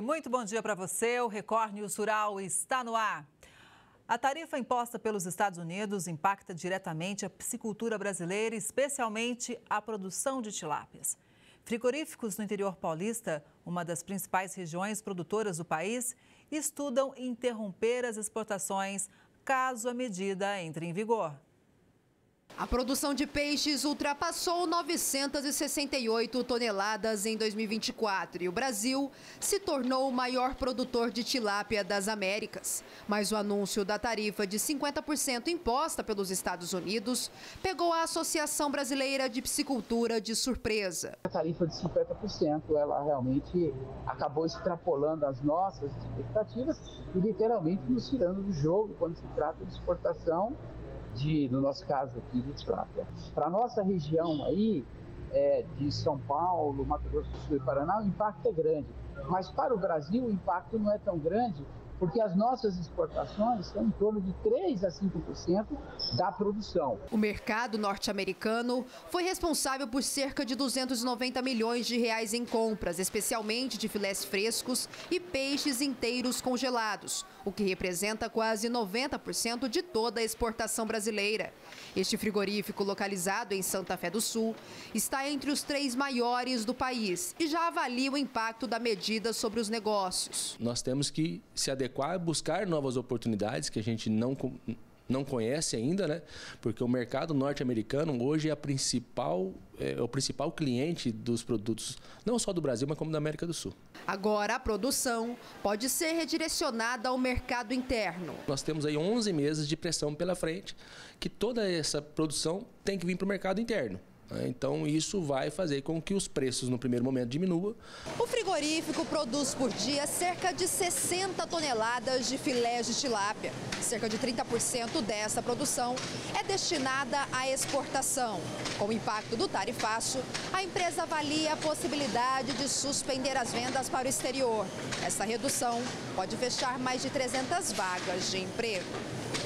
Oi, muito bom dia para você. O Record News Rural está no ar. A tarifa imposta pelos Estados Unidos impacta diretamente a piscicultura brasileira, especialmente a produção de tilápias. Frigoríficos no interior paulista, uma das principais regiões produtoras do país, estudam interromper as exportações caso a medida entre em vigor. A produção de peixes ultrapassou 968 toneladas em 2024 e o Brasil se tornou o maior produtor de tilápia das Américas. Mas o anúncio da tarifa de 50% imposta pelos Estados Unidos pegou a Associação Brasileira de Piscicultura de surpresa. A tarifa de 50%, ela realmente acabou extrapolando as nossas expectativas e literalmente nos tirando do jogo quando se trata de exportação no nosso caso aqui, de tilápia. Para a nossa região aí, de São Paulo, Mato Grosso do Sul e Paraná, o impacto é grande. Mas para o Brasil o impacto não é tão grande, porque as nossas exportações são em torno de 3 a 5% da produção. O mercado norte-americano foi responsável por cerca de 290 milhões de reais em compras, especialmente de filés frescos e peixes inteiros congelados, o que representa quase 90% de toda a exportação brasileira. Este frigorífico, localizado em Santa Fé do Sul, está entre os 3 maiores do país e já avalia o impacto da medida sobre os negócios. Nós temos que se adequar, buscar novas oportunidades que a gente não conhece ainda, né? Porque o mercado norte-americano hoje é o principal cliente dos produtos, não só do Brasil, mas como da América do Sul. Agora a produção pode ser redirecionada ao mercado interno. Nós temos aí 11 meses de pressão pela frente, que toda essa produção tem que vir para o mercado interno. Então isso vai fazer com que os preços no primeiro momento diminuam. O frigorífico produz por dia cerca de 60 toneladas de filés de tilápia. Cerca de 30% dessa produção é destinada à exportação. Com o impacto do tarifaço, a empresa avalia a possibilidade de suspender as vendas para o exterior. Essa redução pode fechar mais de 300 vagas de emprego.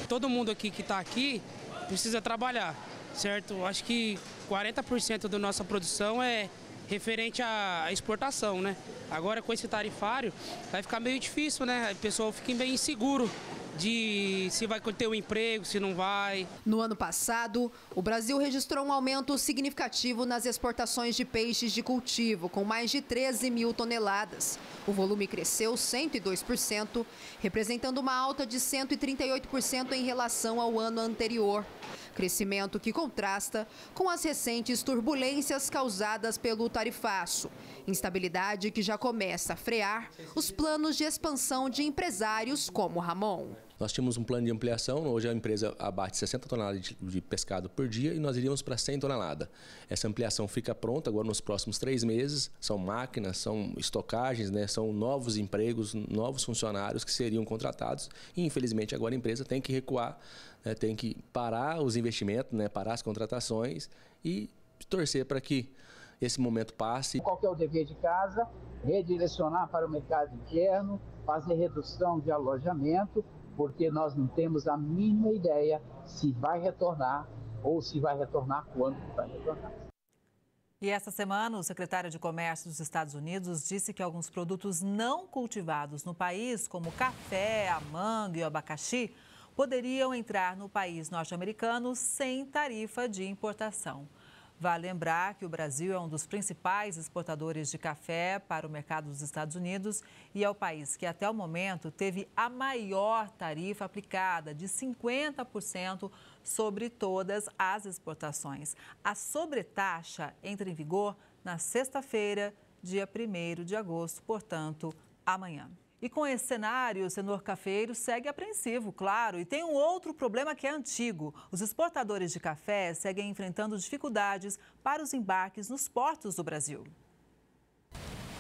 Todo mundo aqui que está aqui precisa trabalhar, certo? Acho que 40% da nossa produção é referente à exportação, né? Agora com esse tarifário vai ficar meio difícil, né? O pessoal fica bem inseguro de se vai ter um emprego, se não vai. No ano passado, o Brasil registrou um aumento significativo nas exportações de peixes de cultivo, com mais de 13 mil toneladas. O volume cresceu 102%, representando uma alta de 138% em relação ao ano anterior. Crescimento que contrasta com as recentes turbulências causadas pelo tarifaço. Instabilidade que já começa a frear os planos de expansão de empresários como Ramon. Nós tínhamos um plano de ampliação, hoje a empresa abate 60 toneladas de pescado por dia e nós iríamos para 100 toneladas. Essa ampliação fica pronta agora nos próximos 3 meses, são máquinas, são estocagens, né? São novos empregos, novos funcionários que seriam contratados e infelizmente agora a empresa tem que recuar, né? Tem que parar os investimentos, né? Parar as contratações e torcer para que esse momento passe. Qual que é o dever de casa? Redirecionar para o mercado interno, fazer redução de alojamento, porque nós não temos a mínima ideia se vai retornar ou se vai retornar quando vai retornar. E essa semana, o secretário de Comércio dos Estados Unidos disse que alguns produtos não cultivados no país, como o café, a manga e o abacaxi, poderiam entrar no país norte-americano sem tarifa de importação. Vale lembrar que o Brasil é um dos principais exportadores de café para o mercado dos Estados Unidos e é o país que até o momento teve a maior tarifa aplicada, de 50% sobre todas as exportações. A sobretaxa entra em vigor na sexta-feira, dia 1º de agosto, portanto, amanhã. E com esse cenário, o setor cafeiro segue apreensivo, claro. E tem um outro problema que é antigo. Os exportadores de café seguem enfrentando dificuldades para os embarques nos portos do Brasil.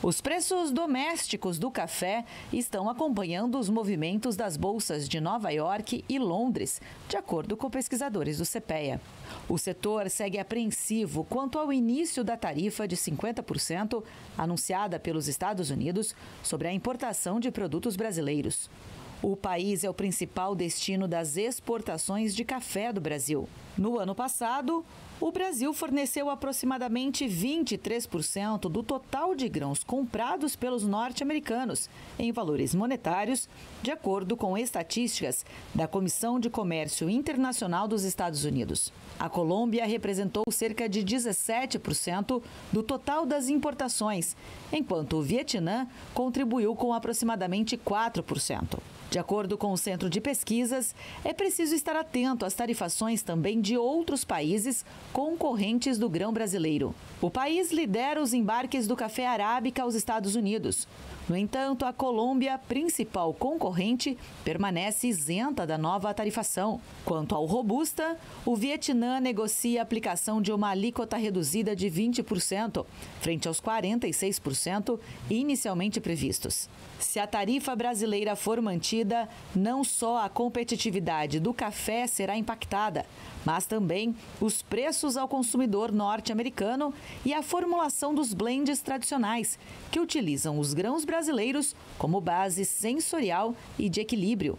Os preços domésticos do café estão acompanhando os movimentos das bolsas de Nova York e Londres, de acordo com pesquisadores do CPEA. O setor segue apreensivo quanto ao início da tarifa de 50% anunciada pelos Estados Unidos sobre a importação de produtos brasileiros. O país é o principal destino das exportações de café do Brasil. No ano passado, o Brasil forneceu aproximadamente 23% do total de grãos comprados pelos norte-americanos, em valores monetários, de acordo com estatísticas da Comissão de Comércio Internacional dos Estados Unidos. A Colômbia representou cerca de 17% do total das importações, enquanto o Vietnã contribuiu com aproximadamente 4%. De acordo com o Centro de Pesquisas, é preciso estar atento às tarifações também de outros países concorrentes do grão brasileiro. O país lidera os embarques do café arábica aos Estados Unidos. No entanto, a Colômbia, principal concorrente, permanece isenta da nova tarifação. Quanto ao robusta, o Vietnã negocia a aplicação de uma alíquota reduzida de 20%, frente aos 46% inicialmente previstos. Se a tarifa brasileira for mantida, não só a competitividade do café será impactada, mas também os preços ao consumidor norte-americano e a formulação dos blends tradicionais, que utilizam os grãos brasileiros como base sensorial e de equilíbrio.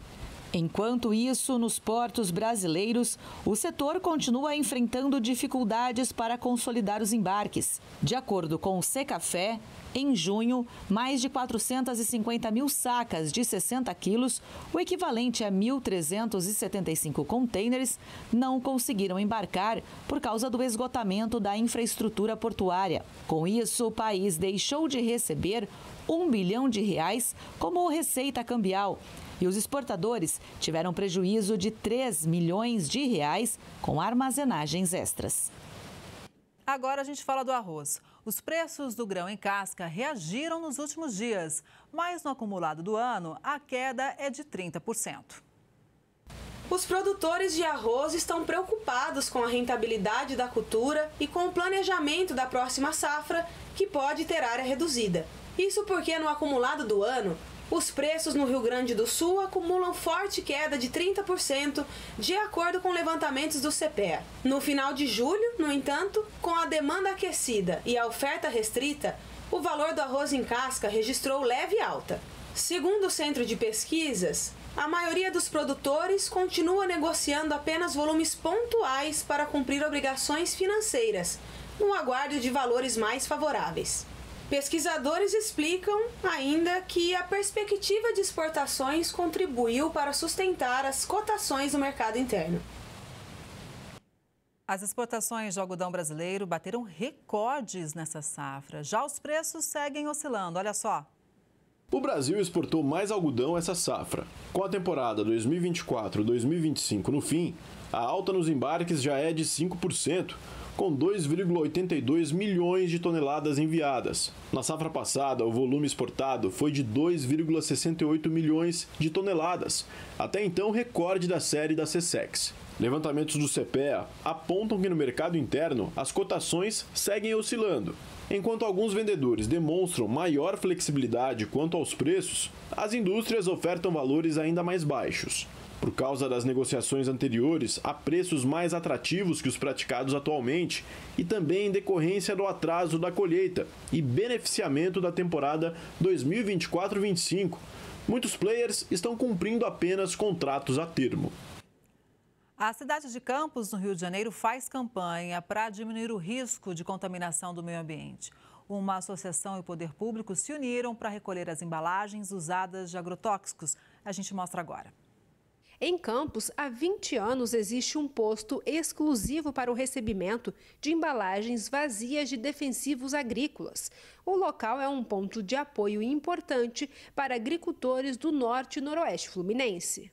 Enquanto isso, nos portos brasileiros, o setor continua enfrentando dificuldades para consolidar os embarques. De acordo com o Secafé, em junho, mais de 450 mil sacas de 60 quilos, o equivalente a 1.375 containers, não conseguiram embarcar por causa do esgotamento da infraestrutura portuária. Com isso, o país deixou de receber R$1 bilhão como receita cambial. E os exportadores tiveram prejuízo de R$3 milhões com armazenagens extras. Agora a gente fala do arroz. Os preços do grão em casca reagiram nos últimos dias, mas no acumulado do ano a queda é de 30%. Os produtores de arroz estão preocupados com a rentabilidade da cultura e com o planejamento da próxima safra, que pode ter área reduzida. Isso porque no acumulado do ano, os preços no Rio Grande do Sul acumulam forte queda de 30%, de acordo com levantamentos do CPEA. No final de julho, no entanto, com a demanda aquecida e a oferta restrita, o valor do arroz em casca registrou leve alta. Segundo o Centro de Pesquisas, a maioria dos produtores continua negociando apenas volumes pontuais para cumprir obrigações financeiras, no aguardo de valores mais favoráveis. Pesquisadores explicam ainda que a perspectiva de exportações contribuiu para sustentar as cotações no mercado interno. As exportações de algodão brasileiro bateram recordes nessa safra. Já os preços seguem oscilando, olha só. O Brasil exportou mais algodão essa safra. Com a temporada 2024-2025 no fim, a alta nos embarques já é de 5%. Com 2,82 milhões de toneladas enviadas. Na safra passada, o volume exportado foi de 2,68 milhões de toneladas, até então recorde da série da SECEX. Levantamentos do CPEA apontam que no mercado interno as cotações seguem oscilando. Enquanto alguns vendedores demonstram maior flexibilidade quanto aos preços, as indústrias ofertam valores ainda mais baixos. Por causa das negociações anteriores a preços mais atrativos que os praticados atualmente e também em decorrência do atraso da colheita e beneficiamento da temporada 2024-25. Muitos players estão cumprindo apenas contratos a termo. A cidade de Campos, no Rio de Janeiro, faz campanha para diminuir o risco de contaminação do meio ambiente. Uma associação e o poder público se uniram para recolher as embalagens usadas de agrotóxicos. A gente mostra agora. Em Campos, há 20 anos existe um posto exclusivo para o recebimento de embalagens vazias de defensivos agrícolas. O local é um ponto de apoio importante para agricultores do norte e noroeste fluminense.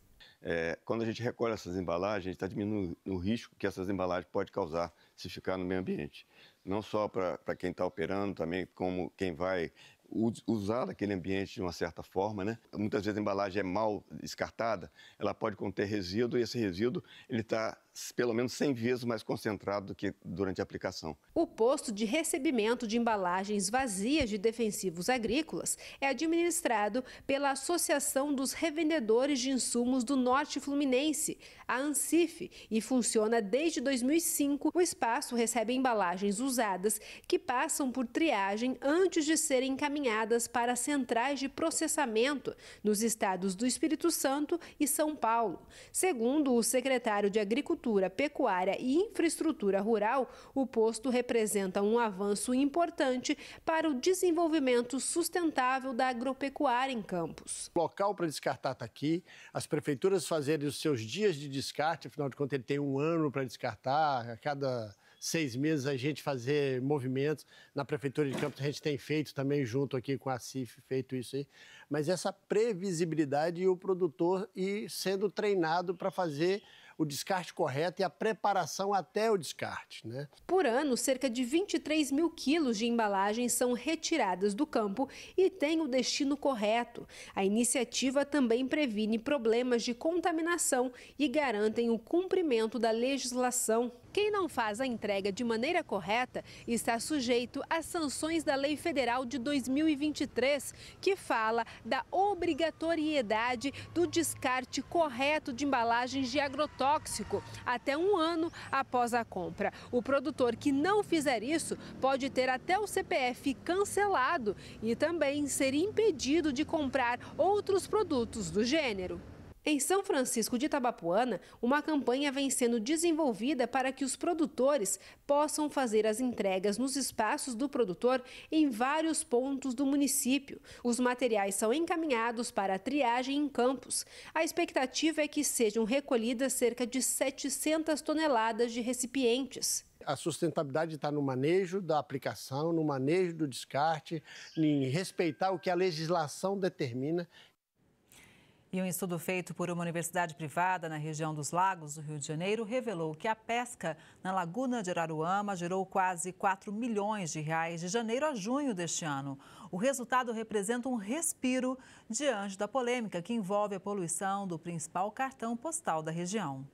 Quando a gente recolhe essas embalagens, a gente está diminuindo o risco que essas embalagens podem causar se ficar no meio ambiente. Não só para quem está operando, também como quem vai usar aquele ambiente de uma certa forma, né? Muitas vezes a embalagem é mal descartada, ela pode conter resíduo e esse resíduo ele está pelo menos 100 vezes mais concentrado do que durante a aplicação. O posto de recebimento de embalagens vazias de defensivos agrícolas é administrado pela Associação dos Revendedores de Insumos do Norte Fluminense, a ANSIF, e funciona desde 2005. O espaço recebe embalagens usadas que passam por triagem antes de serem encaminhadas para centrais de processamento nos estados do Espírito Santo e São Paulo. Segundo o secretário de Agricultura agricultura, pecuária e infraestrutura rural, o posto representa um avanço importante para o desenvolvimento sustentável da agropecuária em Campos. O local para descartar está aqui, as prefeituras fazerem os seus dias de descarte, afinal de contas ele tem um ano para descartar, a cada 6 meses a gente fazer movimentos. Na Prefeitura de Campos a gente tem feito também, junto aqui com a CIF, feito isso aí. Mas essa previsibilidade e o produtor ir sendo treinado para fazer o descarte correto e a preparação até o descarte, né? Por ano, cerca de 23 mil quilos de embalagens são retiradas do campo e têm o destino correto. A iniciativa também previne problemas de contaminação e garantem o cumprimento da legislação. Quem não faz a entrega de maneira correta está sujeito às sanções da Lei Federal de 2023, que fala da obrigatoriedade do descarte correto de embalagens de agrotóxico até 1 ano após a compra. O produtor que não fizer isso pode ter até o CPF cancelado e também ser impedido de comprar outros produtos do gênero. Em São Francisco de Itabapoana, uma campanha vem sendo desenvolvida para que os produtores possam fazer as entregas nos espaços do produtor em vários pontos do município. Os materiais são encaminhados para a triagem em Campos. A expectativa é que sejam recolhidas cerca de 700 toneladas de recipientes. A sustentabilidade está no manejo da aplicação, no manejo do descarte, em respeitar o que a legislação determina. E um estudo feito por uma universidade privada na região dos Lagos, do Rio de Janeiro, revelou que a pesca na Laguna de Araruama gerou quase 4 milhões de reais de janeiro a junho deste ano. O resultado representa um respiro diante da polêmica que envolve a poluição do principal cartão postal da região.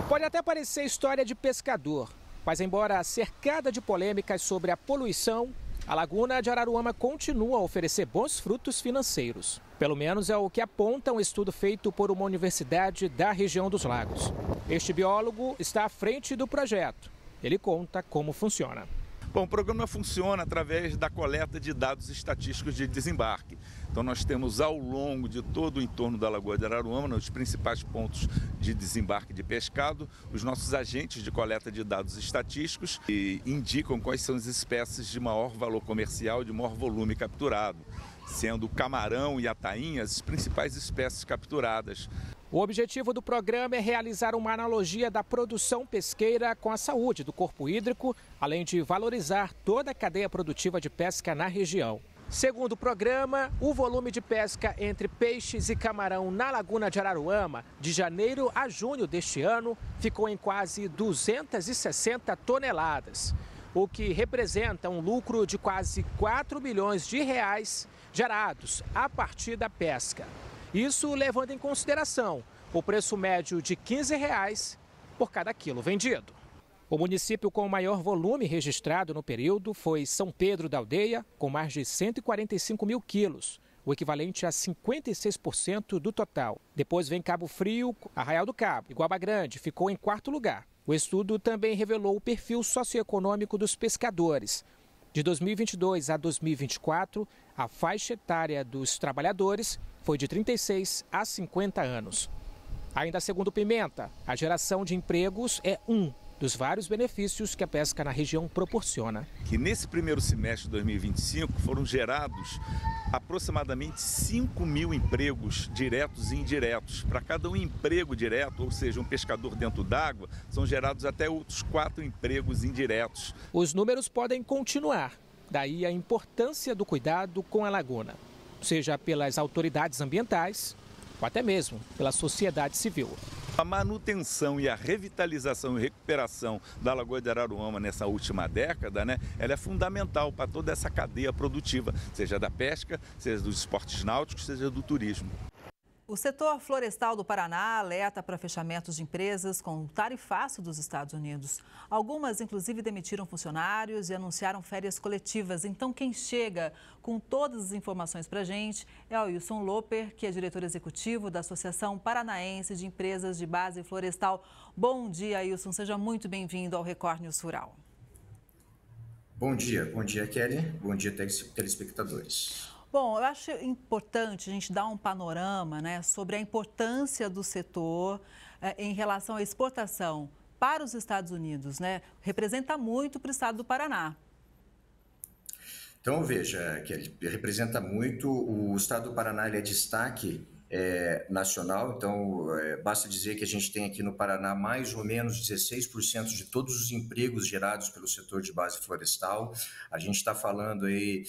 Pode até parecer história de pescador, mas embora cercada de polêmicas sobre a poluição, a Laguna de Araruama continua a oferecer bons frutos financeiros. Pelo menos é o que aponta um estudo feito por uma universidade da região dos Lagos. Este biólogo está à frente do projeto. Ele conta como funciona. Bom, o programa funciona através da coleta de dados estatísticos de desembarque. Então nós temos ao longo de todo o entorno da Lagoa de Araruama, nos principais pontos de desembarque de pescado, os nossos agentes de coleta de dados estatísticos que indicam quais são as espécies de maior valor comercial, de maior volume capturado, sendo o camarão e a tainha as principais espécies capturadas. O objetivo do programa é realizar uma analogia da produção pesqueira com a saúde do corpo hídrico, além de valorizar toda a cadeia produtiva de pesca na região. Segundo o programa, o volume de pesca entre peixes e camarão na Laguna de Araruama, de janeiro a junho deste ano, ficou em quase 260 toneladas, o que representa um lucro de quase 4 milhões de reais gerados a partir da pesca. Isso levando em consideração o preço médio de R$ 15 por cada quilo vendido. O município com o maior volume registrado no período foi São Pedro da Aldeia, com mais de 145 mil quilos, o equivalente a 56% do total. Depois vem Cabo Frio, Arraial do Cabo e Guaba Grande ficou em quarto lugar. O estudo também revelou o perfil socioeconômico dos pescadores. De 2022 a 2024, a faixa etária dos trabalhadores foi de 36 a 50 anos. Ainda segundo Pimenta, a geração de empregos é um dos vários benefícios que a pesca na região proporciona. Que nesse primeiro semestre de 2025 foram gerados aproximadamente 5 mil empregos diretos e indiretos. Para cada um emprego direto, ou seja, um pescador dentro d'água, são gerados até outros 4 empregos indiretos. Os números podem continuar, daí a importância do cuidado com a laguna, seja pelas autoridades ambientais ou até mesmo pela sociedade civil. A manutenção e a revitalização e recuperação da Lagoa de Araruama nessa última década, ela é fundamental para toda essa cadeia produtiva, seja da pesca, seja dos esportes náuticos, seja do turismo. O setor florestal do Paraná alerta para fechamentos de empresas com o tarifaço dos Estados Unidos. Algumas, inclusive, demitiram funcionários e anunciaram férias coletivas. Então, quem chega com todas as informações para a gente é o Wilson Loper, que é diretor executivo da Associação Paranaense de Empresas de Base Florestal. Bom dia, Wilson. Seja muito bem-vindo ao Record News Rural. Bom dia, Kelly. Bom dia, telespectadores. Bom, eu acho importante a gente dar um panorama, sobre a importância do setor em relação à exportação para os Estados Unidos, né? Representa muito para o estado do Paraná. Então, veja, que ele representa muito, o estado do Paraná ele é destaque nacional, então basta dizer que a gente tem aqui no Paraná mais ou menos 16% de todos os empregos gerados pelo setor de base florestal. A gente está falando aí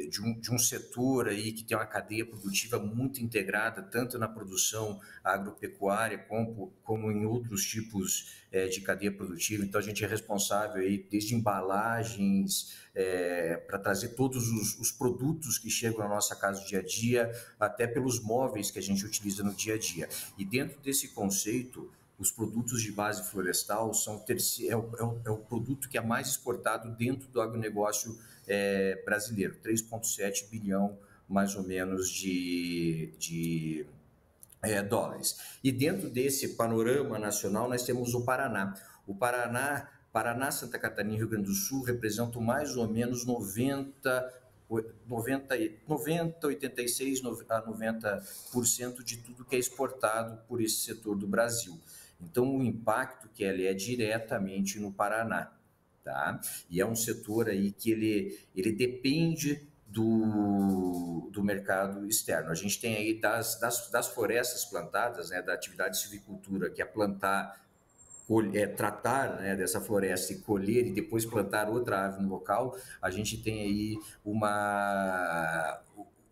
de um setor aí que tem uma cadeia produtiva muito integrada, tanto na produção agropecuária como em outros tipos de cadeia produtiva. Então a gente é responsável aí desde embalagens, para trazer todos os produtos que chegam na nossa casa do dia a dia, até pelos móveis que a gente utiliza no dia a dia. E dentro desse conceito, os produtos de base florestal é o produto que é mais exportado dentro do agronegócio brasileiro, 3,7 bilhão mais ou menos de dólares. E dentro desse panorama nacional, nós temos o Paraná. O Paraná, Santa Catarina e Rio Grande do Sul representam mais ou menos 86 a 90% de tudo que é exportado por esse setor do Brasil. Então, o impacto que ele é diretamente no Paraná, tá? E é um setor aí que ele depende do mercado externo. A gente tem aí das florestas plantadas, né, da atividade de silvicultura, que é plantar, tratar, né, dessa floresta e colher e depois plantar outra árvore no local. A gente tem aí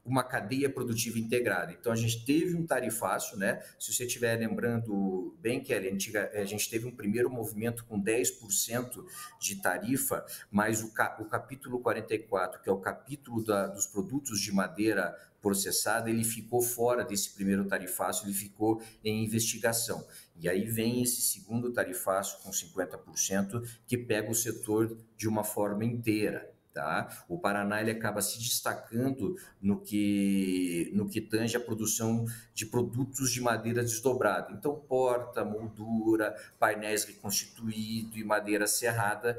uma cadeia produtiva integrada. Então, a gente teve um tarifaço, né? Se você estiver lembrando bem, Kelly, a gente teve um primeiro movimento com 10% de tarifa, mas o capítulo 44, que é o capítulo dos produtos de madeira processada, ele ficou fora desse primeiro tarifaço, ele ficou em investigação. E aí vem esse segundo tarifaço com 50%, que pega o setor de uma forma inteira. Tá? O Paraná ele acaba se destacando no que tange a produção de produtos de madeira desdobrada. Então, porta, moldura, painéis reconstituídos e madeira serrada.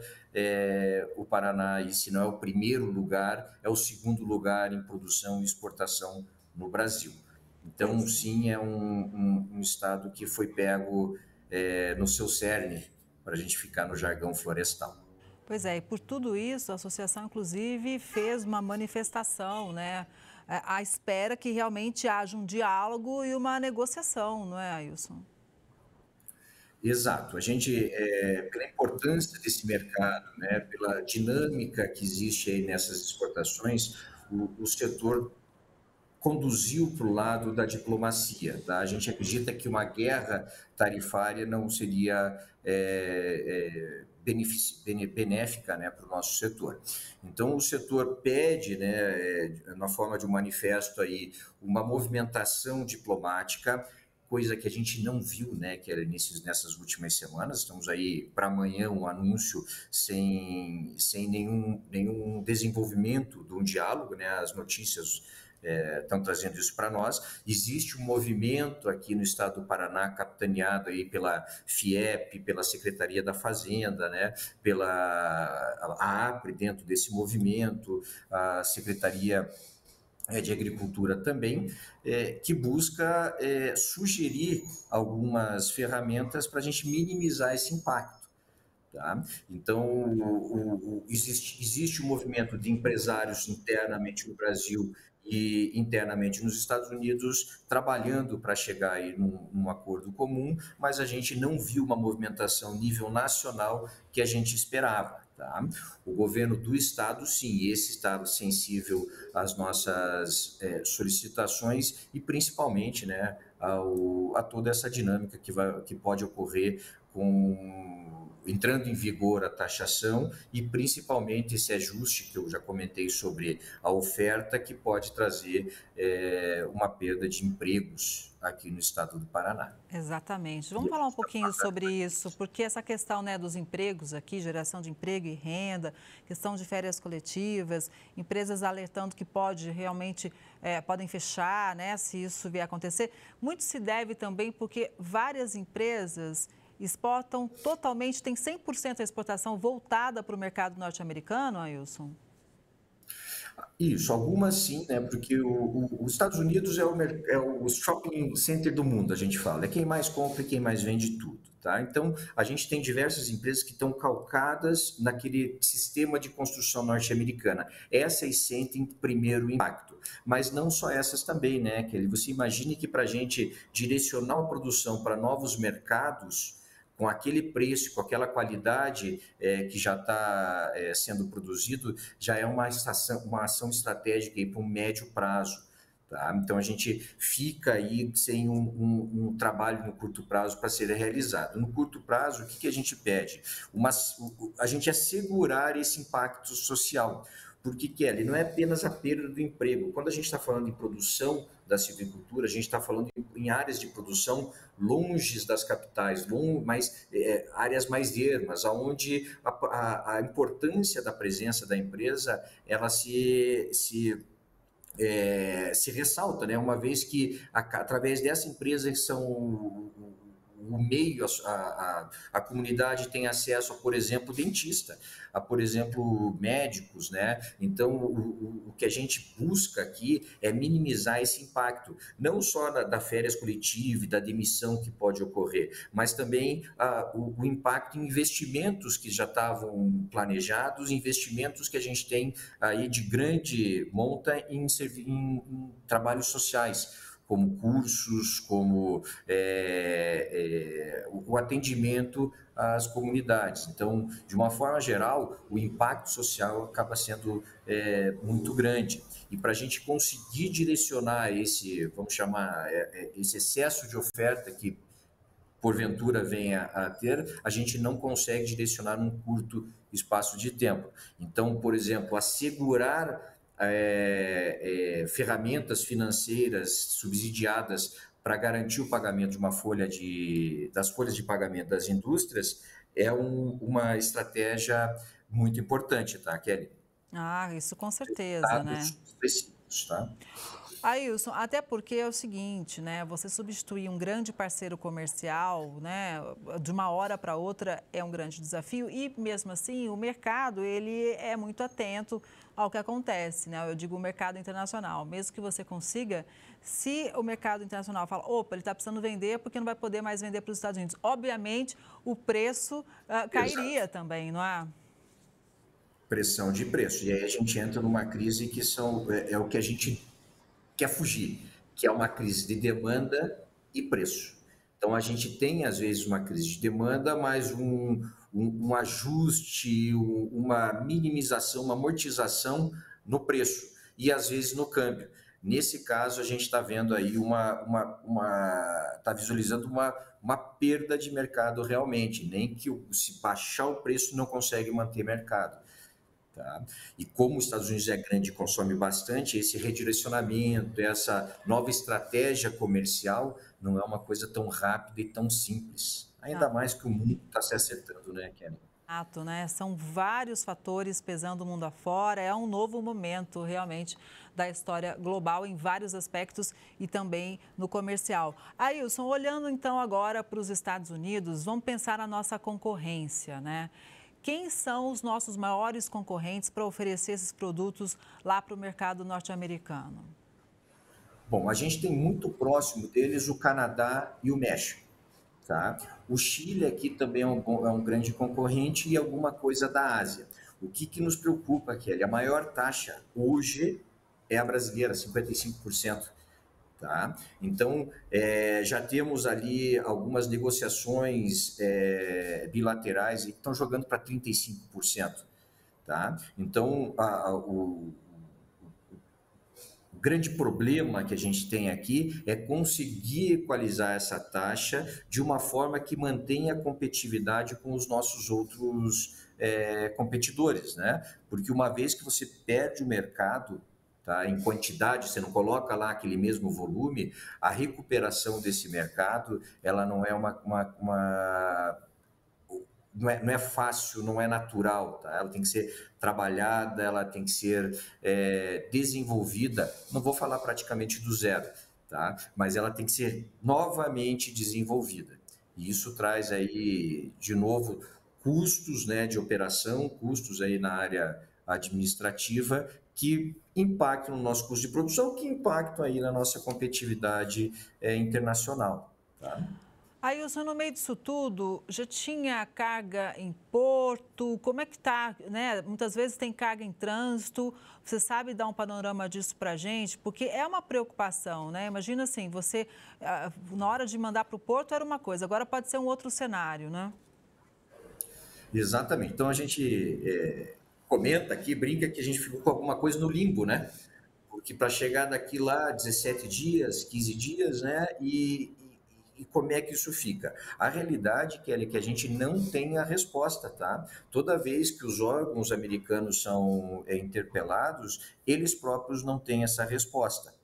O Paraná, se não é o primeiro lugar, é o segundo lugar em produção e exportação no Brasil. Então, sim, é um estado que foi pego no seu cerne, para a gente ficar no jargão florestal. Pois é, e por tudo isso, a associação, inclusive, fez uma manifestação, né, à espera que realmente haja um diálogo e uma negociação, não é, Ailson? Exato. A gente, pela importância desse mercado, né, pela dinâmica que existe aí nessas exportações, o setor conduziu para o lado da diplomacia. Tá? A gente acredita que uma guerra tarifária não seria benéfica, né, para o nosso setor. Então, o setor pede, né, na forma de um manifesto, aí, uma movimentação diplomática, coisa que a gente não viu, né, que era nessas últimas semanas. Estamos aí para amanhã um anúncio sem nenhum desenvolvimento de um diálogo, né, as notícias estão trazendo isso para nós. Existe um movimento aqui no estado do Paraná, capitaneado aí pela FIEP, pela Secretaria da Fazenda, né, pela APRE dentro desse movimento, a Secretaria de Agricultura também, que busca sugerir algumas ferramentas para a gente minimizar esse impacto. Tá? Então, existe um movimento de empresários internamente no Brasil e internamente nos Estados Unidos, trabalhando para chegar aí num acordo comum, mas a gente não viu uma movimentação nível nacional que a gente esperava. Tá? O governo do estado, sim, esse estado sensível às nossas solicitações e principalmente, né, a toda essa dinâmica que pode ocorrer entrando em vigor a taxação e principalmente esse ajuste que eu já comentei sobre a oferta, que pode trazer uma perda de empregos aqui no estado do Paraná. Exatamente. Vamos falar um pouquinho sobre isso, porque essa questão, né, dos empregos aqui, geração de emprego e renda, questão de férias coletivas, empresas alertando que podem fechar, né, se isso vier a acontecer. Muito se deve também porque várias empresas exportam totalmente, tem 100% da exportação voltada para o mercado norte-americano, Ailson? Isso, algumas sim, né? Porque os Estados Unidos é o shopping center do mundo, a gente fala. É quem mais compra e quem mais vende tudo, tá? Então, a gente tem diversas empresas que estão calcadas naquele sistema de construção norte-americana. Essas sentem primeiro o impacto, mas não só essas também, né, Kelly? Você imagine que para a gente direcionar a produção para novos mercados, com aquele preço, com aquela qualidade que já está sendo produzido, já é uma ação estratégica para um médio prazo. Tá? Então, a gente fica aí sem um trabalho no curto prazo para ser realizado. No curto prazo, o que a gente pede? A gente assegurar esse impacto social. Porque, Kelly, não é apenas a perda do emprego. Quando a gente está falando em produção da silvicultura, a gente está falando em áreas de produção longe das capitais, áreas mais ermas, onde a importância da presença da empresa ela se ressalta, né? Uma vez que, através dessa empresa que são o meio, a comunidade tem acesso a, por exemplo, dentista, a, por exemplo, médicos, né? Então, o que a gente busca aqui é minimizar esse impacto, não só da férias coletiva e da demissão que pode ocorrer, mas também o impacto em investimentos que já estavam planejados, investimentos que a gente tem aí de grande monta em trabalhos sociais, como cursos, como o atendimento às comunidades. Então, de uma forma geral, o impacto social acaba sendo muito grande. E para a gente conseguir direcionar esse excesso de oferta que porventura venha a ter, a gente não consegue direcionar num curto espaço de tempo. Então, por exemplo, assegurar ferramentas financeiras subsidiadas para garantir o pagamento de das folhas de pagamento das indústrias é uma estratégia muito importante, tá, Kelly? Isso com certeza, né? Específicos, tá? Ailson, até porque é o seguinte, né? Você substituir um grande parceiro comercial, né, de uma hora para outra é um grande desafio e, mesmo assim, o mercado, ele é muito atento ao que acontece, né? Eu digo o mercado internacional. Mesmo que você consiga, se o mercado internacional fala, opa, ele está precisando vender porque não vai poder mais vender para os Estados Unidos, obviamente, o preço cairia também, não é? Pressão de preço. E aí a gente entra numa crise que é o que a gente quer fugir, que é uma crise de demanda e preço. Então, a gente tem, às vezes, uma crise de demanda, mas um ajuste, uma minimização, uma amortização no preço e, às vezes, no câmbio. Nesse caso, a gente está vendo aí está visualizando uma perda de mercado realmente, nem que se baixar o preço não consegue manter mercado. Tá? E como os Estados Unidos é grande e consome bastante, esse redirecionamento, essa nova estratégia comercial não é uma coisa tão rápida e tão simples. Ainda mais que o mundo está se acertando, né, Kelly? Exato, né? São vários fatores pesando o mundo afora, é um novo momento realmente da história global em vários aspectos e também no comercial. Ailson, olhando então agora para os Estados Unidos, vamos pensar na nossa concorrência, né? Quem são os nossos maiores concorrentes para oferecer esses produtos lá para o mercado norte-americano? Bom, a gente tem muito próximo deles o Canadá e o México. Tá? O Chile aqui também é um grande concorrente e alguma coisa da Ásia. O que nos preocupa, Kelly? A maior taxa hoje é a brasileira, 55%. Tá? Então, já temos ali algumas negociações bilaterais que estão jogando para 35%. Tá? Então, o grande problema que a gente tem aqui é conseguir equalizar essa taxa de uma forma que mantenha a competitividade com os nossos outros competidores, né? Porque uma vez que você perde o mercado, tá, em quantidade, você não coloca lá aquele mesmo volume, a recuperação desse mercado, ela não é não é fácil, não é natural, tá? Ela tem que ser trabalhada, ela tem que ser desenvolvida, não vou falar praticamente do zero, tá? Mas ela tem que ser novamente desenvolvida. E isso traz aí, de novo, custos, né, de operação, custos aí na área administrativa, que impacto no nosso custo de produção, que impactam aí na nossa competitividade internacional. Tá? Ailson, no meio disso tudo, já tinha carga em porto? Como é que está, né? Muitas vezes tem carga em trânsito. Você sabe dar um panorama disso para a gente? Porque é uma preocupação, né? Imagina assim, você, na hora de mandar para o porto era uma coisa, agora pode ser um outro cenário, né? Exatamente. Então, a gente comenta aqui, brinca que a gente ficou com alguma coisa no limbo, né? Porque para chegar daqui lá, 17 dias, 15 dias, né? E como é que isso fica? A realidade, Kelly, é que a gente não tem a resposta, tá? Toda vez que os órgãos americanos são interpelados, eles próprios não têm essa resposta.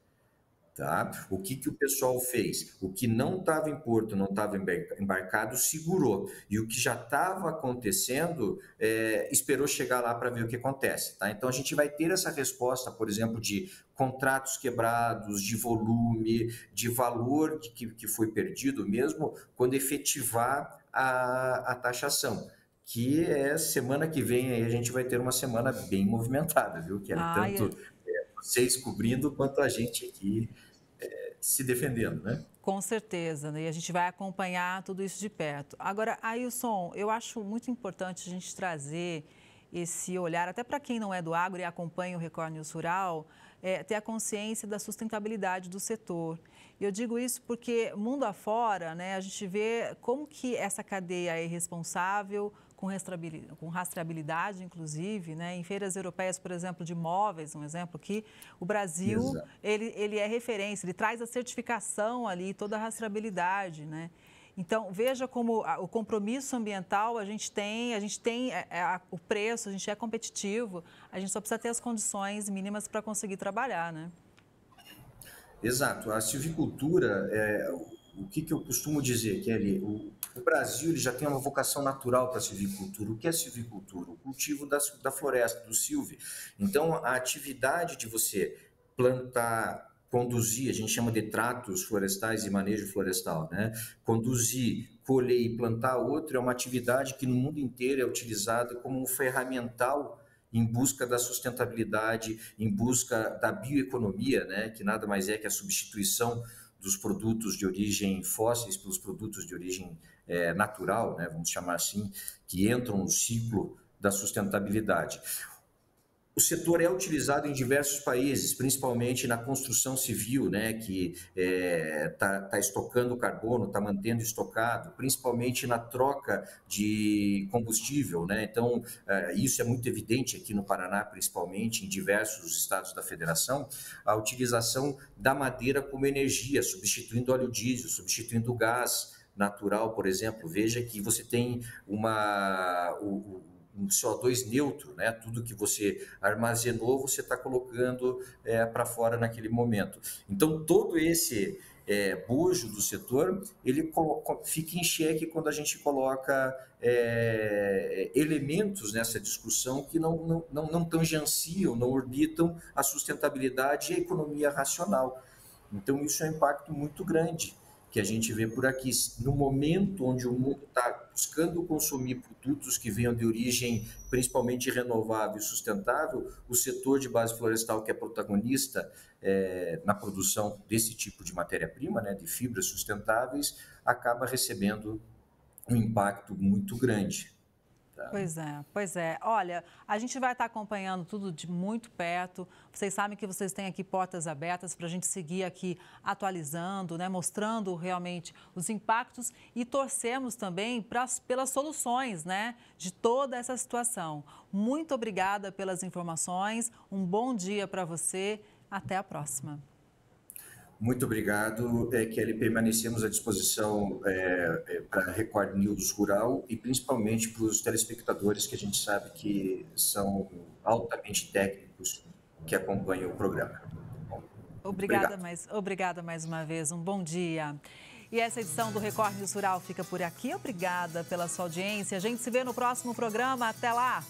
Tá? O que o pessoal fez? O que não estava em porto, não estava embarcado, segurou. E o que já estava acontecendo, esperou chegar lá para ver o que acontece. Tá? Então, a gente vai ter essa resposta, por exemplo, de contratos quebrados, de volume, de valor que foi perdido mesmo, quando efetivar a taxação. Que semana que vem aí a gente vai ter uma semana bem movimentada, viu? Que tanto vocês cobrindo quanto a gente aqui se defendendo, né? Com certeza, né? E a gente vai acompanhar tudo isso de perto. Agora, Ailson, eu acho muito importante a gente trazer esse olhar, até para quem não é do agro e acompanha o Record News Rural, ter a consciência da sustentabilidade do setor. E eu digo isso porque, mundo afora, né, a gente vê como que essa cadeia é irresponsável, com rastreabilidade, inclusive, né? Em feiras europeias, por exemplo, de móveis, um exemplo aqui, o Brasil, ele é referência, ele traz a certificação ali, toda a rastreabilidade, né? Então, veja como o compromisso ambiental, a gente tem o preço, a gente é competitivo, a gente só precisa ter as condições mínimas para conseguir trabalhar, né? Exato. A silvicultura, o que eu costumo dizer, Kelly, o Brasil ele já tem uma vocação natural para a silvicultura. O que é silvicultura? O cultivo da floresta, do silvio. Então, a atividade de você plantar, conduzir, a gente chama de tratos florestais e manejo florestal, né? Conduzir, colher e plantar outro é uma atividade que no mundo inteiro é utilizada como um ferramental em busca da sustentabilidade, em busca da bioeconomia, né? Que nada mais é que a substituição dos produtos de origem fósseis pelos produtos de origem natural, né? Vamos chamar assim, que entram no ciclo da sustentabilidade. O setor é utilizado em diversos países, principalmente na construção civil, né, que está estocando carbono, está mantendo estocado, principalmente na troca de combustível, né? Então, isso é muito evidente aqui no Paraná, principalmente em diversos estados da federação, a utilização da madeira como energia, substituindo óleo diesel, substituindo gás natural, por exemplo. Veja que você tem um CO2 neutro, né? Tudo que você armazenou, você está colocando para fora naquele momento. Então, todo esse bojo do setor, ele fica em xeque quando a gente coloca elementos nessa discussão que não tangenciam, não orbitam a sustentabilidade e a economia racional. Então, isso é um impacto muito grande que a gente vê por aqui. No momento onde o mundo está buscando consumir produtos que venham de origem principalmente renovável e sustentável, o setor de base florestal, que é protagonista na produção desse tipo de matéria-prima, né, de fibras sustentáveis, acaba recebendo um impacto muito grande. Pois é. Olha, a gente vai estar acompanhando tudo de muito perto. Vocês sabem que vocês têm aqui portas abertas para a gente seguir aqui atualizando, né, mostrando realmente os impactos e torcemos também pelas soluções, né, de toda essa situação. Muito obrigada pelas informações. Um bom dia para você. Até a próxima. Muito obrigado, Kelly. Permanecemos à disposição para a Record News Rural e principalmente para os telespectadores que a gente sabe que são altamente técnicos que acompanham o programa. Obrigada mais uma vez. Um bom dia. E essa edição do Record News Rural fica por aqui. Obrigada pela sua audiência. A gente se vê no próximo programa. Até lá!